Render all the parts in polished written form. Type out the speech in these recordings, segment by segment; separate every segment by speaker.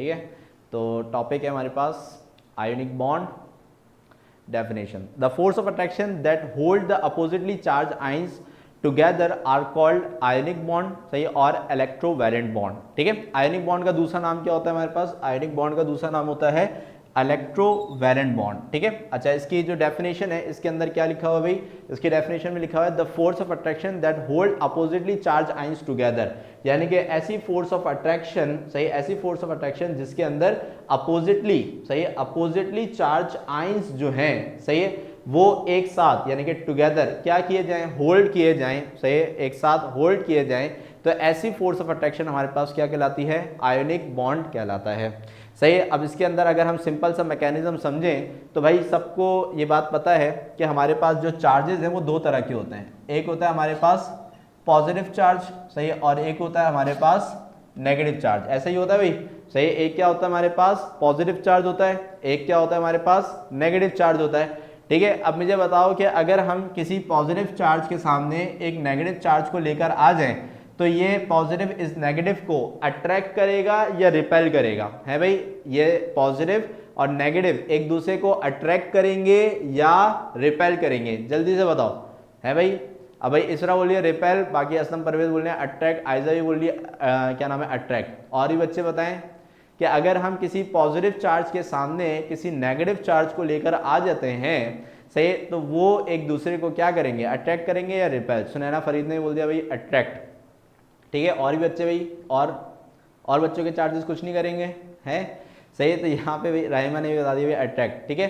Speaker 1: ठीक है। तो टॉपिक है हमारे पास ionic bond definition. The force of attraction that hold the oppositely charge ions together are called ionic bond, सही, और इलेक्ट्रोवैलेंट बॉन्ड, ठीक है। आयोनिक बॉन्ड का दूसरा नाम क्या होता है हमारे पास? आयोनिक बॉन्ड का दूसरा नाम होता है इलेक्ट्रोवैलेंट बॉन्ड, ठीक है। अच्छा, इसकी जो डेफिनेशन है इसके अंदर क्या लिखा हुआ है भाई? इसकी डेफिनेशन में लिखा हुआ है the force of attraction that hold oppositely charge ions together, यानी कि ऐसी फोर्स ऑफ अट्रैक्शन, सही, ऐसी फोर्स ऑफ अट्रैक्शन जिसके अंदर अपोजिटली, सही, अपोजिटली चार्ज आइंस जो हैं, सही है, वो एक साथ यानी कि टुगेदर क्या किए जाएं? होल्ड किए जाएं, सही, एक साथ होल्ड किए जाएं। तो ऐसी फोर्स ऑफ अट्रैक्शन हमारे पास क्या कहलाती है? आयोनिक बॉन्ड कहलाता है, सही है। अब इसके अंदर अगर हम सिंपल सा मैकेनिज्म समझें तो भाई सबको ये बात पता है कि हमारे पास जो चार्जेस हैं वो दो तरह के होते हैं। एक होता है हमारे पास पॉजिटिव चार्ज, सही है, और एक होता है हमारे पास नेगेटिव चार्ज। ऐसा ही होता है भाई, सही। एक क्या होता है हमारे पास? पॉजिटिव चार्ज होता है, एक क्या होता है हमारे पास? नेगेटिव चार्ज होता है, ठीक है। अब मुझे बताओ कि अगर हम किसी पॉजिटिव चार्ज के सामने एक नेगेटिव चार्ज को लेकर आ जाएं तो ये पॉजिटिव इस नेगेटिव को अट्रैक्ट करेगा या रिपेल करेगा? है भाई, ये पॉजिटिव और नेगेटिव एक दूसरे को अट्रैक्ट करेंगे या रिपेल करेंगे? जल्दी से बताओ, है भाई। अब भाई इसरा बोलिए रिपेल, बाकी असलम परवेज बोल रहे हैं अट्रैक्ट, आयजा भी बोल रही है क्या नाम है? अट्रैक्ट। और भी बच्चे बताएं कि अगर हम किसी पॉजिटिव चार्ज के सामने किसी नेगेटिव चार्ज को लेकर आ जाते हैं, सही, तो वो एक दूसरे को क्या करेंगे? अट्रैक्ट करेंगे या रिपेल? सुनैना फरीद ने बोल दिया भाई अट्रैक्ट, ठीक है। और भी बच्चे भाई, और बच्चों के चार्जेस कुछ नहीं करेंगे, हैं, सही। तो यहाँ पे भाई राहिमा ने भी बता दिया भाई अट्रैक्ट, ठीक है,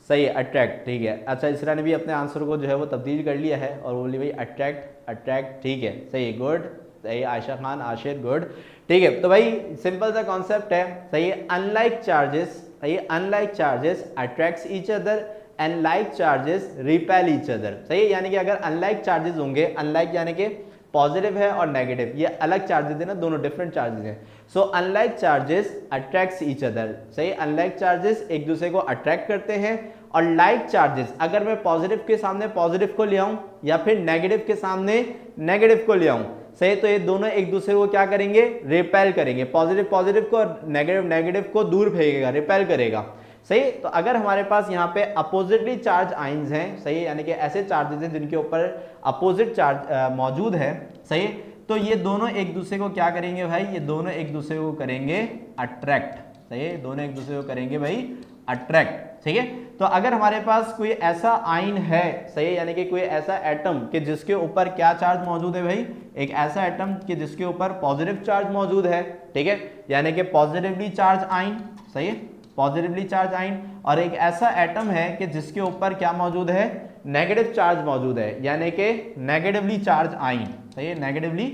Speaker 1: सही है, अट्रैक्ट, ठीक है। अच्छा, इसरा ने भी अपने आंसर को जो है वो तब्दील कर लिया है और बोली भाई अट्रैक्ट, अट्रैक्ट, ठीक है, सही, गुड, सही। आयशा खान, आशिर, गुड, ठीक है। तो भाई सिंपल सा कॉन्सेप्ट है, सही है। अनलाइक चार्जेस, सही, unlike charges attracts each other and like charges repel each other, सही। यानी कि अगर अनलाइक चार्जेस होंगे, अनलाइक यानी कि पॉजिटिव है और नेगेटिव, ये अलग चार्जेस है ना, दोनों डिफरेंट चार्जेस हैं। So unlike charges attracts each other, सही। अनलाइक चार्जेस एक दूसरे को अट्रैक्ट करते हैं, और लाइक चार्जेस अगर मैं पॉजिटिव के सामने पॉजिटिव को ले आऊं या फिर नेगेटिव के सामने नेगेटिव को ले आऊं, सही, तो ये दोनों एक दूसरे को क्या करेंगे? रिपेल करेंगे। पॉजिटिव पॉजिटिव को और नेगेटिव नेगेटिव को दूर फेंकेगा, रिपेल करेगा, सही। तो अगर हमारे पास यहाँ पे अपोजिटली चार्ज आइंस हैं, सही, यानी कि ऐसे चार्जेस हैं जिनके ऊपर अपोजिट चार्ज मौजूद है, सही, तो ये दोनों एक दूसरे को क्या करेंगे भाई? ये दोनों एक दूसरे को करेंगे अट्रैक्ट, सही, दोनों एक दूसरे को करेंगे भाई अट्रैक्ट, ठीक है। तो अगर हमारे पास कोई ऐसा आइन है, सही, यानी कि कोई ऐसा एटम कि जिसके ऊपर क्या चार्ज मौजूद है भाई? एक ऐसा एटम कि जिसके ऊपर पॉजिटिव चार्ज मौजूद है, ठीक है, यानी कि पॉजिटिवली चार्ज आइन, सही है, पॉजिटिवली चार्ज आइन। और एक ऐसा एटम है कि जिसके ऊपर क्या मौजूद है? नेगेटिव चार्ज मौजूद है, यानी कि नेगेटिवली चार्ज आइन, सही है, नेगेटिवली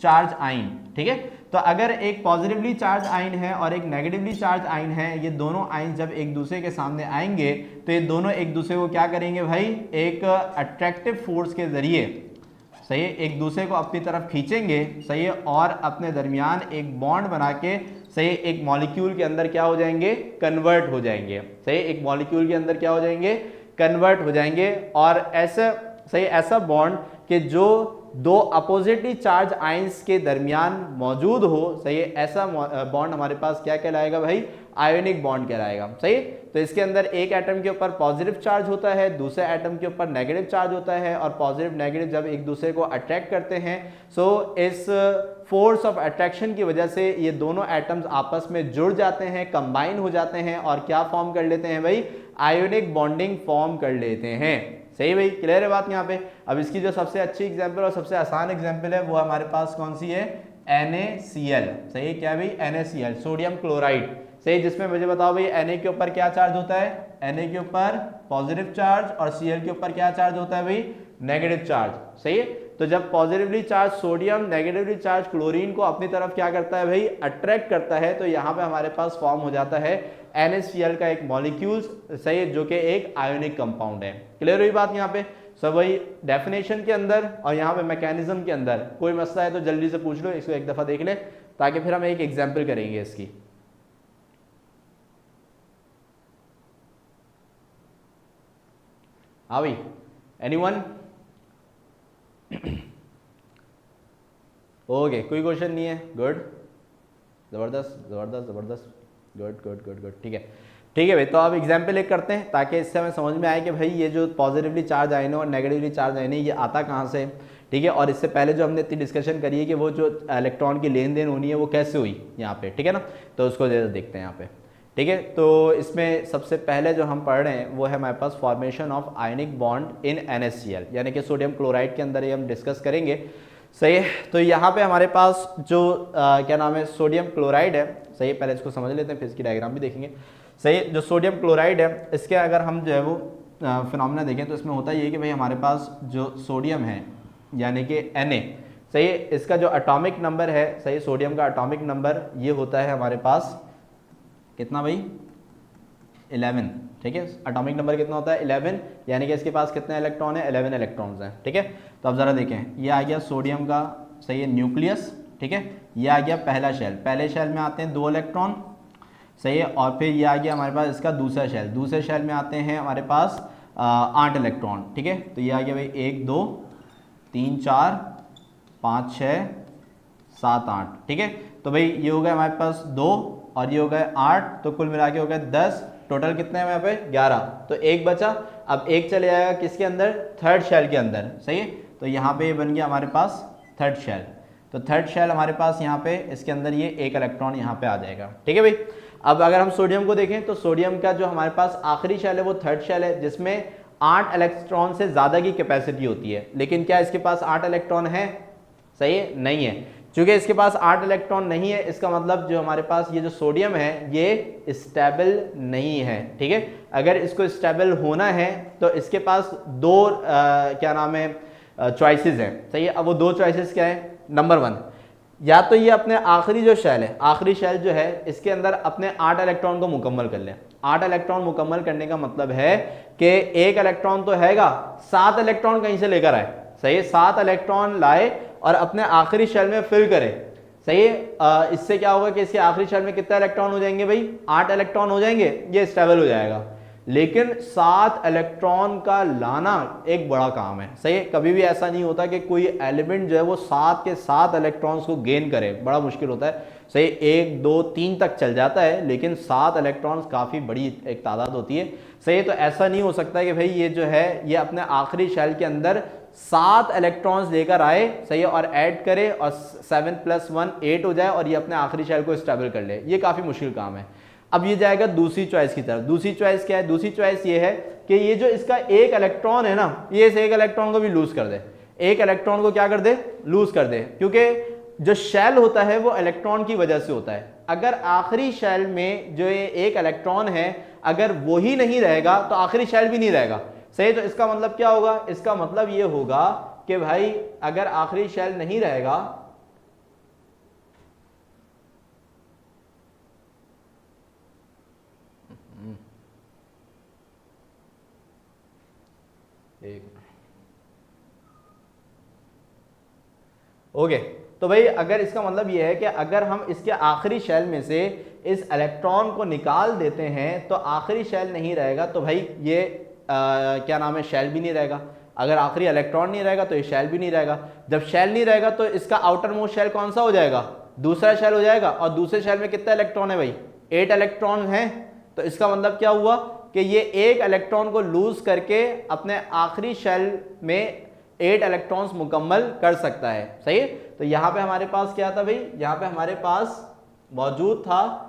Speaker 1: चार्ज आइन, ठीक है। तो अगर एक पॉजिटिवली चार्ज आइन है और एक नेगेटिवली चार्ज आइन है, ये दोनों आइन जब एक दूसरे के सामने आएंगे तो ये दोनों एक दूसरे को क्या करेंगे भाई? एक अट्रैक्टिव फोर्स के जरिए, सही है, एक दूसरे को अपनी तरफ खींचेंगे, सही है, और अपने दरमियान एक बॉन्ड बना के, सही, एक मॉलिक्यूल के अंदर क्या हो जाएंगे? कन्वर्ट हो जाएंगे, सही, एक मॉलिक्यूल के अंदर क्या हो जाएंगे? कन्वर्ट हो जाएंगे। और ऐसा, सही, ऐसा बॉन्ड कि जो दो अपोजिटली चार्ज आइंस के दरमियान मौजूद हो, सही है, ऐसा बॉन्ड हमारे पास क्या कहलाएगा भाई? आयोनिक बॉन्ड कहलाएगा, सही। तो इसके अंदर एक एटम के ऊपर पॉजिटिव चार्ज होता है, दूसरे एटम के ऊपर नेगेटिव चार्ज होता है, और पॉजिटिव नेगेटिव जब एक दूसरे को अट्रैक्ट करते हैं, सो इस फोर्स ऑफ अट्रैक्शन की वजह से ये दोनों एटम्स आपस में जुड़ जाते हैं, कंबाइन हो जाते हैं, और क्या फॉर्म कर लेते हैं भाई? आयोनिक बॉन्डिंग फॉर्म कर लेते हैं, सही भाई, क्लियर है बात यहाँ पे। अब इसकी जो सबसे अच्छी एग्जांपल और सबसे आसान एग्जांपल है वो हमारे पास कौन सी है? NaCl, सही, क्या भाई? NaCl, सोडियम क्लोराइड, सही, जिसमें मुझे बताओ भाई Na के ऊपर क्या चार्ज होता है? Na के ऊपर पॉजिटिव चार्ज, और Cl के ऊपर क्या चार्ज होता है भाई? नेगेटिव चार्ज, सही है। तो जब positively charge sodium negatively charge chlorine को अपनी तरफ क्या करता है भाई? अट्रैक्ट करता है, तो यहाँ पे हमारे पास फॉर्म हो जाता है NaCl का एक मॉलिक्यूल, सही है, जो कि एक आयोनिक कंपाउंड है। क्लियर हुई बात यहाँ पे? सब वही डेफिनेशन के अंदर और यहाँ पे मैकेनिज्म के अंदर कोई मसला है तो जल्दी से पूछ लो, इसको एक दफा देख ले ताकि फिर हम एक एग्जाम्पल करेंगे इसकी। हाँ भाई, एनीवन? ओके, कोई क्वेश्चन नहीं है, गुड, जबरदस्त जबरदस्त जबरदस्त। गुड गुड गुड गुड, ठीक है ठीक है भाई। तो अब एग्जाम्पल एक करते हैं ताकि इससे हमें समझ में आए कि भाई ये जो पॉजिटिवली चार्ज आयन और नेगेटिवली चार्ज आयन ये आता कहाँ से, ठीक है। और इससे पहले जो हमने इतनी डिस्कशन करी है कि वो जो इलेक्ट्रॉन की लेन देन होनी है वो कैसे हुई यहाँ पे, ठीक है ना। तो उसको देखते हैं यहाँ पे, ठीक है। तो इसमें सबसे पहले जो हम पढ़ रहे हैं वो है हमारे पास formation of ionic bond in NaCl, यानी कि सोडियम क्लोराइड के अंदर ये हम डिस्कस करेंगे, सही है। तो यहाँ पे हमारे पास जो क्या नाम है सोडियम क्लोराइड है, सही है। पहले इसको समझ लेते हैं फिर इसकी डायग्राम भी देखेंगे, सही है। जो सोडियम क्लोराइड है इसके अगर हम जो है वो फिनोमेना देखें तो इसमें होता ये है कि भाई हमारे पास जो सोडियम है यानी कि Na, सही है, इसका जो एटॉमिक नंबर है, सही, सोडियम का एटॉमिक नंबर ये होता है हमारे पास कितना भाई 11, ठीक है। एटॉमिक नंबर कितना होता है 11, यानी कि इसके पास कितने इलेक्ट्रॉन है 11 इलेक्ट्रॉन्स हैं, ठीक है। तो अब ज़रा देखें, ये आ गया सोडियम का, सही है, न्यूक्लियस, ठीक है। ये आ गया पहला शेल, पहले शेल में आते हैं 2 इलेक्ट्रॉन, सही है। और फिर ये आ गया हमारे पास इसका दूसरा शेल, दूसरे शेल में आते हैं हमारे पास 8 इलेक्ट्रॉन, ठीक है। तो ये आ गया भाई 1 2 3 4 5 6 7 8, ठीक है। तो भाई ये हो गया हमारे पास 2 और ये हो गए 8, तो कुल मिला के हो गए 10, टोटल कितने हैं यहाँ पे 11। तो एक बचा, अब एक चले जाएगा किसके अंदर, थर्ड शेल के अंदर, सही है। तो यहाँ पे ये बन गया हमारे पास थर्ड शेल, तो थर्ड शेल हमारे पास यहाँ पे इसके अंदर ये 1 इलेक्ट्रॉन यहाँ पे आ जाएगा, ठीक है भाई। अब अगर हम सोडियम को देखें तो सोडियम का जो हमारे पास आखिरी शेल है वो थर्ड शेल है, जिसमें 8 इलेक्ट्रॉन से ज़्यादा की कैपेसिटी होती है। लेकिन क्या इसके पास 8 इलेक्ट्रॉन है, सही है, नहीं है। चूंकि इसके पास 8 इलेक्ट्रॉन नहीं है, इसका मतलब जो हमारे पास ये जो सोडियम है ये स्टेबल नहीं है, ठीक है। अगर इसको स्टेबल होना है तो इसके पास 2 क्या नाम है चॉइसेस हैं, सही है। अब वो 2 चॉइसेस क्या है, नंबर 1, या तो ये अपने आखिरी जो शेल है, आखिरी शेल जो है इसके अंदर अपने 8 इलेक्ट्रॉन को मुकम्मल कर ले। 8 इलेक्ट्रॉन मुकम्मल करने का मतलब है कि 1 इलेक्ट्रॉन तो हैगा, 7 इलेक्ट्रॉन कहीं से लेकर आए, सही है, 7 इलेक्ट्रॉन लाए और अपने आखिरी शेल में फिल करे, सही है। इससे क्या होगा कि इसके आखिरी शेल में कितने इलेक्ट्रॉन हो जाएंगे भाई, 8 इलेक्ट्रॉन हो जाएंगे, ये स्टेबल हो जाएगा। लेकिन 7 इलेक्ट्रॉन का लाना एक बड़ा काम है, सही है। कभी भी ऐसा नहीं होता कि कोई एलिमेंट जो है वो 7 के 7 इलेक्ट्रॉन्स को गेन करे, बड़ा मुश्किल होता है, सही। 1 2 3 तक चल जाता है, लेकिन 7 इलेक्ट्रॉन्स काफ़ी बड़ी एक तादाद होती है, सही। तो ऐसा नहीं हो सकता कि भाई ये जो है ये अपने आखिरी शेल के अंदर 7 इलेक्ट्रॉन्स लेकर आए, सही है, और ऐड करे और 7 + 1 8 हो जाए और ये अपने आखिरी शेल को स्टेबल कर ले, ये काफ़ी मुश्किल काम है। अब ये जाएगा दूसरी चॉइस की तरफ। दूसरी चॉइस क्या है, दूसरी चॉइस ये है कि ये जो इसका 1 इलेक्ट्रॉन है ना, ये इस 1 इलेक्ट्रॉन को भी लूज कर दे, 1 इलेक्ट्रॉन को क्या कर दे, लूज कर दे, क्योंकि जो शेल होता है वो इलेक्ट्रॉन की वजह से होता है। अगर आखिरी शेल में जो ये 1 इलेक्ट्रॉन है अगर वो ही नहीं रहेगा तो आखिरी शेल भी नहीं रहेगा, सही। तो इसका मतलब क्या होगा, इसका मतलब ये होगा कि भाई अगर आखिरी शेल नहीं रहेगा ओके, तो भाई अगर इसका मतलब यह है कि अगर हम इसके आखिरी शेल में से इस इलेक्ट्रॉन को निकाल देते हैं तो आखिरी शेल नहीं रहेगा, तो भाई ये क्या नाम है, शेल भी नहीं रहेगा। अगर आखिरी इलेक्ट्रॉन नहीं रहेगा तो ये शेल भी नहीं रहेगा। जब शेल नहीं रहेगा तो इसका आउटर मोस्ट शेल कौन सा हो जाएगा, दूसरा शेल हो जाएगा। और दूसरे शेल में कितना इलेक्ट्रॉन है भाई, 8 इलेक्ट्रॉन है। तो इसका मतलब क्या हुआ कि ये 1 इलेक्ट्रॉन को लूज करके अपने आखिरी शेल में 8 इलेक्ट्रॉन्स मुकम्मल कर सकता है, सही है। तो यहाँ पे हमारे पास क्या था भाई, यहाँ पे हमारे पास मौजूद था,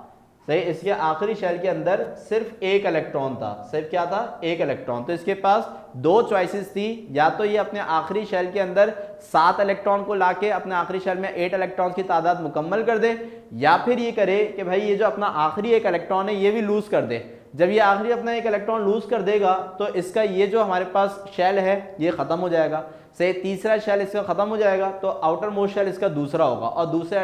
Speaker 1: सही, इसके आखिरी शेल के अंदर सिर्फ 1 इलेक्ट्रॉन था, सिर्फ क्या था, 1 इलेक्ट्रॉन। तो इसके पास 2 चॉइसेस थी, या तो ये अपने आखिरी शेल के अंदर 7 इलेक्ट्रॉन को लाके अपने आखिरी शेल में 8 इलेक्ट्रॉन्स की तादाद मुकम्मल कर दे, या फिर ये करे कि भाई ये जो अपना आखिरी 1 इलेक्ट्रॉन है ये भी लूज कर दे। जब ये आखिरी अपना 1 इलेक्ट्रॉन लूज कर देगा तो इसका ये जो हमारे पास शेल है ये खत्म हो जाएगा, से तीसरा शेल इसका खत्म हो जाएगा, तो आउटर मोस्ट शेल इसका दूसरा होगा। और दूसरे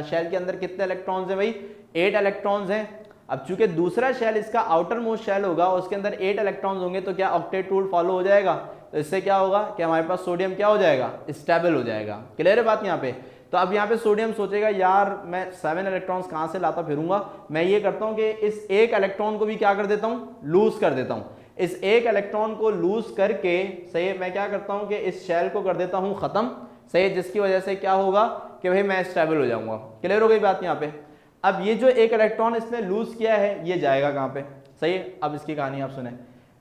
Speaker 1: शेल के अंदर कितने इलेक्ट्रॉन्स हैं भाई, 8 इलेक्ट्रॉन्स हैं। अब चूंकि दूसरा शेल इसका आउटर मोस्ट शेल होगा, उसके अंदर 8 इलेक्ट्रॉन्स होंगे, तो क्या ऑक्टेट रूल फॉलो हो जाएगा। तो इससे क्या होगा कि हमारे पास सोडियम क्या हो जाएगा, स्टेबल हो जाएगा। क्लियर है बात यहाँ पे। तो अब यहाँ पे सोडियम सोचेगा यार मैं 7 इलेक्ट्रॉन्स कहाँ से लाता फिरूंगा, मैं ये करता हूँ कि इस 1 इलेक्ट्रॉन को भी क्या कर देता हूँ, लूज कर देता हूँ। इस 1 इलेक्ट्रॉन को लूज करके, सही, मैं क्या करता हूँ कि इस शेल को कर देता हूँ खत्म, सही, जिसकी वजह से क्या होगा कि भाई मैं स्टेबल हो जाऊंगा। क्लियर हो गई बात यहाँ पे। अब ये जो एक इलेक्ट्रॉन इसने लूज किया है ये जाएगा कहाँ पे, सही है। अब इसकी कहानी आप सुने,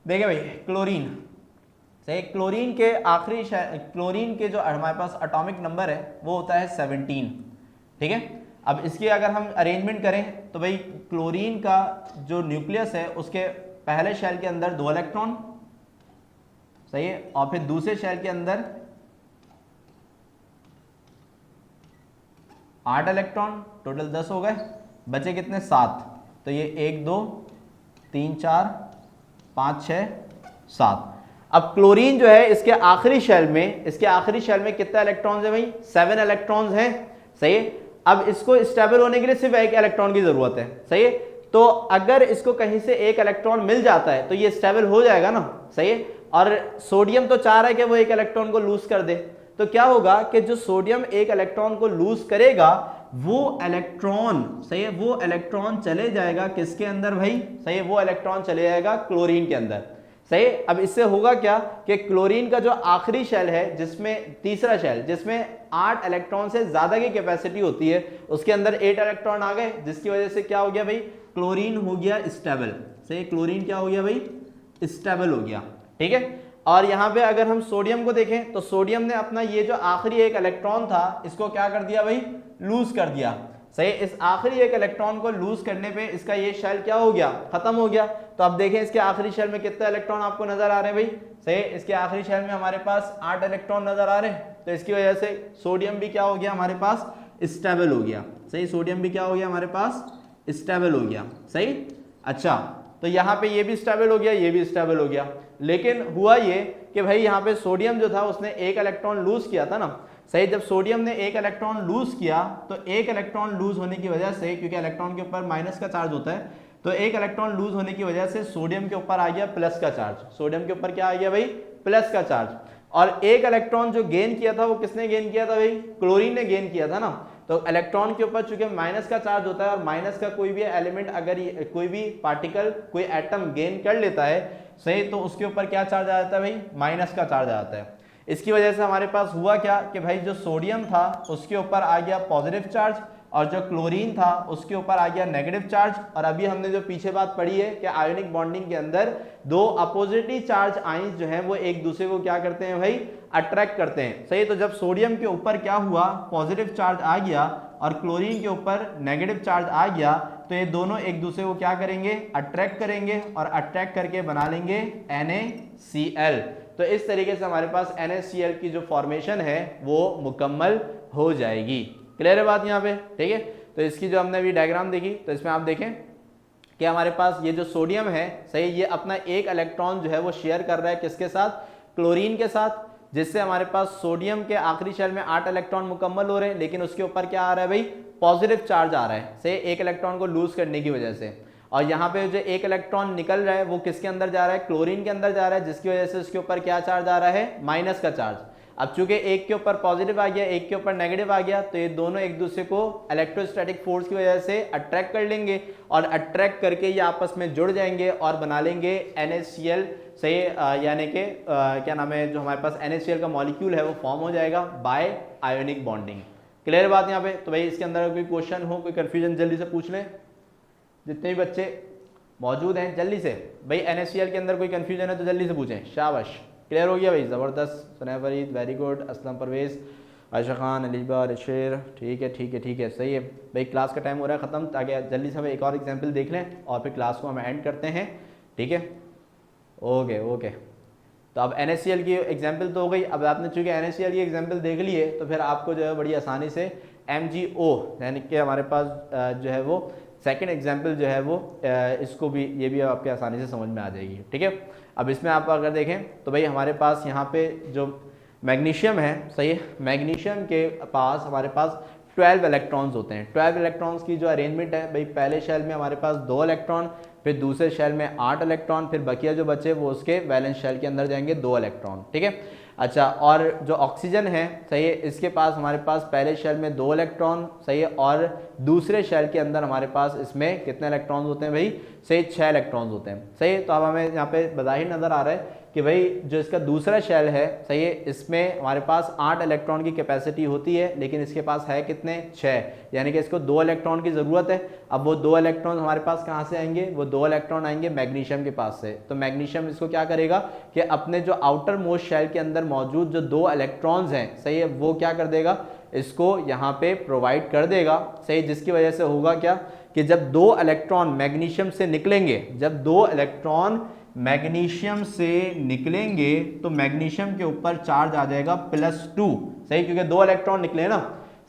Speaker 1: देखिए भाई क्लोरीन, सही, क्लोरीन के आखिरी क्लोरीन के जो हमारे पास एटॉमिक नंबर है वो होता है 17, ठीक है। अब इसकी अगर हम अरेंजमेंट करें तो भाई क्लोरीन का जो न्यूक्लियस है उसके पहले शेल के अंदर 2 इलेक्ट्रॉन, सही है, और फिर दूसरे शेल के अंदर 8 इलेक्ट्रॉन, टोटल 10 हो गए, बचे कितने 7, तो ये 1 2 3 4 5 6 7। अब क्लोरीन जो है इसके आखिरी शेल में कितना इलेक्ट्रॉन्स है भाई, 7 इलेक्ट्रॉन्स हैं, सही है। अब इसको स्टेबल होने के लिए सिर्फ 1 इलेक्ट्रॉन की जरूरत है, सही है। तो अगर इसको कहीं से 1 इलेक्ट्रॉन मिल जाता है तो ये स्टेबल हो जाएगा ना, सही है। और सोडियम तो चाह रहा है कि वो 1 इलेक्ट्रॉन को लूज कर दे, तो क्या होगा कि जो सोडियम 1 इलेक्ट्रॉन को लूज करेगा वो इलेक्ट्रॉन, सही है, वो इलेक्ट्रॉन चले जाएगा किसके अंदर भाई, सही है, वो इलेक्ट्रॉन चले जाएगा क्लोरीन के अंदर, सही। अब इससे होगा क्या कि क्लोरीन का जो आखिरी शेल है, जिसमें तीसरा शेल जिसमें 8 इलेक्ट्रॉन से ज्यादा की कैपेसिटी होती है, उसके अंदर 8 इलेक्ट्रॉन आ गए, जिसकी वजह से क्या हो गया भाई, क्लोरीन हो गया स्टेबल, सही, क्लोरीन क्या हो गया भाई, स्टेबल हो गया, ठीक है। और यहां पे अगर हम सोडियम को देखें तो सोडियम ने अपना ये जो आखिरी 1 इलेक्ट्रॉन था इसको क्या कर दिया भाई, लूज कर दिया, सही। इस आखिरी 1 इलेक्ट्रॉन को लूज करने पे इसका ये शेल क्या हो गया, खत्म हो गया। तो अब देखें इसके आखिरी शेल में कितने इलेक्ट्रॉन आपको नजर आ रहे हैं भाई, सही, इसके आखिरी शेल में हमारे पास 8 इलेक्ट्रॉन नजर आ रहे हैं। तो इसकी वजह से सोडियम भी क्या हो गया हमारे पास, स्टेबल हो गया, सही, सोडियम भी क्या हो गया हमारे पास, स्टेबल हो गया, सही। अच्छा, तो यहाँ पे ये भी स्टेबल हो गया, ये भी स्टेबल हो गया, लेकिन हुआ ये कि भाई यहाँ पे सोडियम जो था उसने 1 इलेक्ट्रॉन लूज किया था ना, सही। जब सोडियम ने 1 इलेक्ट्रॉन लूज किया तो 1 इलेक्ट्रॉन लूज होने की वजह से, क्योंकि इलेक्ट्रॉन के ऊपर माइनस का चार्ज होता है, तो 1 इलेक्ट्रॉन लूज होने की वजह से सोडियम के ऊपर आ गया प्लस का चार्ज, सोडियम के ऊपर क्या आ गया भाई, प्लस का चार्ज। और 1 इलेक्ट्रॉन जो गेन किया था वो किसने गेन किया था भाई, क्लोरीन ने गेन किया था ना। तो इलेक्ट्रॉन के ऊपर चूंकि माइनस का चार्ज होता है और माइनस का कोई भी एलिमेंट, अगर कोई भी पार्टिकल, कोई एटम गेन कर लेता है, सही, तो उसके ऊपर क्या चार्ज आ जाता है भाई, माइनस का चार्ज आ जाता है। इसकी वजह से हमारे पास हुआ क्या कि भाई जो सोडियम था उसके ऊपर आ गया पॉजिटिव चार्ज और जो क्लोरीन था उसके ऊपर आ गया नेगेटिव चार्ज। और अभी हमने जो पीछे बात पढ़ी है कि आयोनिक बॉन्डिंग के अंदर 2 अपोजिटली चार्ज आयंस जो हैं वो एक दूसरे को क्या करते हैं भाई, अट्रैक्ट करते हैं, सही। तो जब सोडियम के ऊपर क्या हुआ, पॉजिटिव चार्ज आ गया और क्लोरीन के ऊपर नेगेटिव चार्ज आ गया, तो ये दोनों एक दूसरे को क्या करेंगे, अट्रैक्ट करेंगे और अट्रैक्ट करके बना लेंगे NaCl। तो इस तरीके से हमारे पास NaCl की जो फॉर्मेशन है वो मुकम्मल हो जाएगी। क्लियर है बात यहाँ पे, ठीक है। तो इसकी जो हमने अभी डायग्राम देखी तो इसमें आप देखें कि हमारे पास ये जो सोडियम है, सही, ये अपना 1 इलेक्ट्रॉन जो है वो शेयर कर रहा है किसके साथ, क्लोरीन के साथ, जिससे हमारे पास सोडियम के आखिरी शेल में 8 इलेक्ट्रॉन मुकम्मल हो रहे हैं, लेकिन उसके ऊपर क्या आ रहा है भाई, पॉजिटिव चार्ज आ रहा है, सही, 1 इलेक्ट्रॉन को लूज करने की वजह से। और यहाँ पे जो 1 इलेक्ट्रॉन निकल रहा है वो किसके अंदर जा रहा है, क्लोरीन के अंदर जा रहा है, जिसकी वजह से उसके ऊपर क्या चार्ज आ रहा है, माइनस का चार्ज। अब चूंकि एक के ऊपर पॉजिटिव आ गया, एक के ऊपर नेगेटिव आ गया, तो ये दोनों एक दूसरे को इलेक्ट्रोस्टैटिक फोर्स की वजह से अट्रैक्ट कर लेंगे और अट्रैक्ट करके ये आपस में जुड़ जाएंगे और बना लेंगे NaCl, सही, यानी कि क्या नाम है, जो हमारे पास NaCl का मॉलिक्यूल है वो फॉर्म हो जाएगा बाय आयोनिक बॉन्डिंग। क्लियर बात यहाँ पे। तो भाई इसके अंदर कोई क्वेश्चन हो, कोई कंफ्यूजन, जल्दी से पूछ लें, जितने भी बच्चे मौजूद हैं जल्दी से। भाई NaCl के अंदर कोई कंफ्यूजन है तो जल्दी से पूछें, शाबाश। क्लियर हो गया भाई, ज़बरदस्त, सुनैब फरीद वेरी गुड, असलम परवेज़, आयशा खान, अलीबा, रशेर, ठीक है ठीक है ठीक है, सही है भाई। क्लास का टाइम हो रहा है ख़त्म, ताकि जल्दी से हम एक और एग्जाम्पल देख लें और फिर क्लास को हम एंड करते हैं, ठीक है। ओके ओके, तो अब NaCl की एग्जाम्पल तो हो गई। अब आपने चूँकि NaCl की एग्जाम्पल देख ली है तो फिर आपको जो है बड़ी आसानी से MgO यानी कि हमारे पास जो है वो सेकंड एग्जाम्पल जो है वो इसको भी, ये भी आपके आसानी से समझ में आ जाएगी, ठीक है। अब इसमें आप अगर देखें तो भाई हमारे पास यहाँ पे जो मैग्नीशियम है, सही है, मैग्नीशियम के पास हमारे पास 12 इलेक्ट्रॉन्स होते हैं। 12 इलेक्ट्रॉन्स की जो अरेंजमेंट है भाई, पहले शेल में हमारे पास 2 इलेक्ट्रॉन, फिर दूसरे शेल में 8 इलेक्ट्रॉन, फिर बकिया जो बचे वो उसके वैलेंस शेल के अंदर जाएंगे 2 इलेक्ट्रॉन, ठीक है। अच्छा, और जो ऑक्सीजन है, सही है, इसके पास हमारे पास पहले शेल में 2 इलेक्ट्रॉन, सही है, और दूसरे शेल के अंदर हमारे पास इसमें कितने इलेक्ट्रॉन्स होते हैं भाई, सही, 6 इलेक्ट्रॉन्स होते हैं, सही है। तो अब हमें यहाँ पे बज़ाहिर नज़र आ रहा है कि भाई जो इसका दूसरा शेल है, सही है, इसमें हमारे पास 8 इलेक्ट्रॉन की कैपेसिटी होती है, लेकिन इसके पास है कितने, 6, यानी कि इसको 2 इलेक्ट्रॉन की ज़रूरत है। अब वो 2 इलेक्ट्रॉन हमारे पास कहाँ से आएंगे, वो 2 इलेक्ट्रॉन आएंगे मैग्नीशियम के पास से। तो मैग्नीशियम इसको क्या करेगा कि अपने जो आउटर मोस्ट शेल के अंदर मौजूद जो 2 इलेक्ट्रॉन्स हैं, सही है, वो क्या कर देगा, इसको यहाँ पे प्रोवाइड कर देगा, सही, जिसकी वजह से होगा क्या कि जब 2 इलेक्ट्रॉन मैग्नीशियम से निकलेंगे, जब 2 इलेक्ट्रॉन मैग्नीशियम से निकलेंगे तो मैग्नीशियम के ऊपर चार्ज आ जाएगा +2, सही, क्योंकि 2 इलेक्ट्रॉन निकले ना,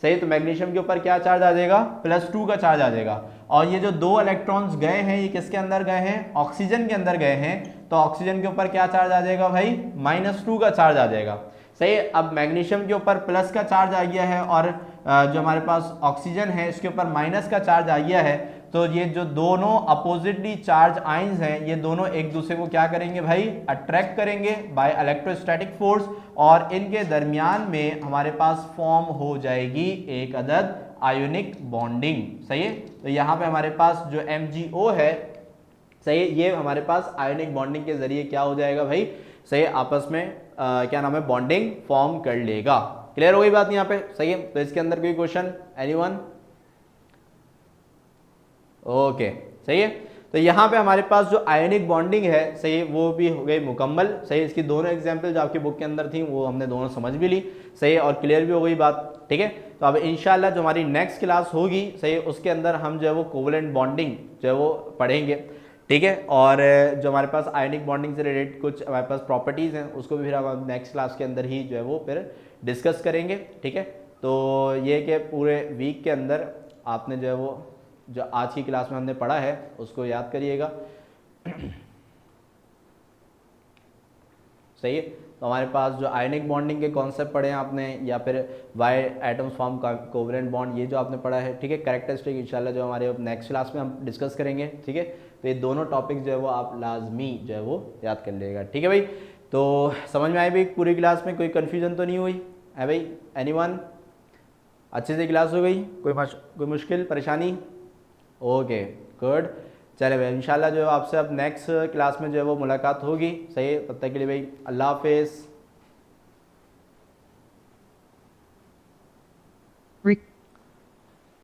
Speaker 1: सही, तो मैग्नीशियम के ऊपर क्या चार्ज आ जाएगा, +2 का चार्ज आ जाएगा। और ये जो 2 इलेक्ट्रॉन्स गए हैं, ये किसके अंदर गए हैं, ऑक्सीजन के अंदर गए हैं, तो ऑक्सीजन के ऊपर क्या चार्ज आ जाएगा भाई, -2 का चार्ज आ जाएगा, सही। अब मैग्नीशियम के ऊपर प्लस का चार्ज आ गया है और जो हमारे पास ऑक्सीजन है इसके ऊपर माइनस का चार्ज आ गया है, तो ये जो दोनों अपोजिटली चार्ज आइंस हैं, ये दोनों एक दूसरे को क्या करेंगे भाई, अट्रैक्ट करेंगे बाय इलेक्ट्रोस्टैटिक फोर्स, और इनके दरमियान में हमारे पास फॉर्म हो जाएगी एक अदद आयोनिक बॉन्डिंग, सही है। तो यहाँ पे हमारे पास जो MgO है, सही है, ये हमारे पास आयोनिक बॉन्डिंग के जरिए क्या हो जाएगा भाई, सही, आपस में क्या नाम है, बॉन्डिंग फॉर्म कर लेगा। क्लियर हो गई बात यहाँ पे, सही है। तो इसके अंदर कोई क्वेश्चन, एनीवन, ओके, सही है। तो यहाँ पे हमारे पास जो आयोनिक बॉन्डिंग है, सही, वो भी हो गई मुकम्मल, सही। इसकी दोनों एग्जांपल जो आपकी बुक के अंदर थी वो हमने दोनों समझ भी ली, सही है, और क्लियर भी हो गई बात, ठीक है। तो अब इंशाल्लाह जो हमारी नेक्स्ट क्लास होगी, सही, उसके अंदर हम जो है वो कोवलेंट बॉन्डिंग जो है वो पढ़ेंगे, ठीक है। और जो हमारे पास आयोनिक बॉन्डिंग से रिलेटेड कुछ हमारे पास प्रॉपर्टीज़ हैं, उसको भी फिर हम नेक्स्ट क्लास के अंदर ही जो है वो फिर डिस्कस करेंगे, ठीक है। तो ये कि पूरे वीक के अंदर आपने जो है वो जो आज की क्लास में हमने पढ़ा है उसको याद करिएगा, सही है। तो हमारे पास जो आयनिक बॉन्डिंग के कॉन्सेप्ट पढ़े हैं आपने, या फिर वाई एटम्स फॉर्म का कोवलेंट बॉन्ड, ये जो आपने पढ़ा है, ठीक है। कैरेक्टरिस्टिक इंशाल्लाह जो हमारे नेक्स्ट क्लास में हम डिस्कस करेंगे, ठीक है। तो ये दोनों टॉपिक्स जो है वो आप लाजमी जो है वो याद कर लेगा, ठीक है भाई। तो समझ में आई भाई पूरी क्लास में, कोई कन्फ्यूजन तो नहीं हुई है भाई, एनीवन, अच्छे से क्लास हो गई, कोई मुश्किल परेशानी, ओके गुड। चले भाई, इंशाल्लाह जो है आपसे अब नेक्स्ट क्लास में जो है वो मुलाकात होगी, सही है। तब तक के लिए भाई अल्लाह हाफिज़।